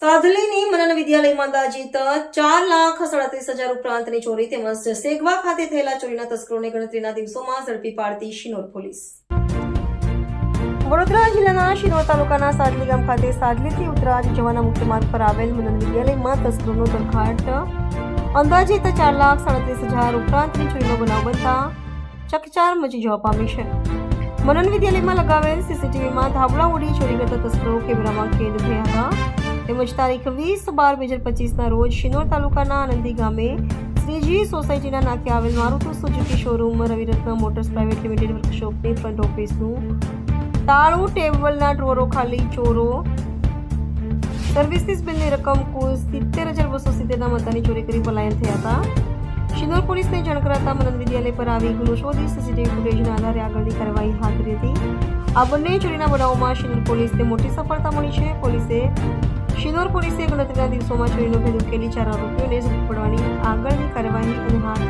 સાધલીની મનન વિદ્યાલયમાં અંદાજિત 4,37,000 ઉપરાંતની ચોરી તેમજ સેગવા ખાતે થયેલા ચોરીના તસ્કરોને ગણતરીના દિવસોમાં ઝડપી પાડતી શિનોર પોલીસ. વડોદરા જિલ્લાના શિનોર તાલુકાના સાદલી ગામ ખાતે સાદલીથી ઉત્તરાજ જવાના મુખ્ય માર્ગ પર આવેલ મનન વિદ્યાલયમાં તસ્કરોનો તરખાટ અંદાજિત 4,37,000 ઉપરાંતની ચોરીનો બનાવ બનતા ચકચાર મચી જવા પામી છે. મનન વિદ્યાલયમાં લગાવેલ સીસીટીવીમાં ધાબળા ઉડી ચોરી કરતા તસ્કરો કેમેરામાં કેદ થયા હતા. તેમજ તારીખ 20/12/2025ના રોજ શિનોર તાલુકાના આનંદી ગામે શ્રીજી સોસાયટીના નાકે આવેલ Maruti Suzuki showroom Raviratna Motors Private Limited વર્કશોપની ફ્રન્ટ ઓફિસનું તાળું, ટેબલના ડ્રોરો ખાલી ચોરો સર્વિસીસ બિલની રકમ કુલ 70,270ના મત્તાની ચોરી કરી પલાયન થયા હતા. શિનોર પોલીસને જાણ કરાતા મનન વિદ્યાલય પર આવી ગુનો શોધી સીસીટીવી ફૂટેજના આધારે આગળની કાર્યવાહી હાથ ધરી હતી. આ બંને ચોરીના બનાવોમાં શિનોર પોલીસને મોટી સફળતા મળી છે. શિનોર પોલીસે ગણતરીના દિવસોમાં ચોરીનો ભેદ ઉકેલી 4 આરોપીઓને ઝડપી પાડવાની આગળની કાર્યવાહી હાથ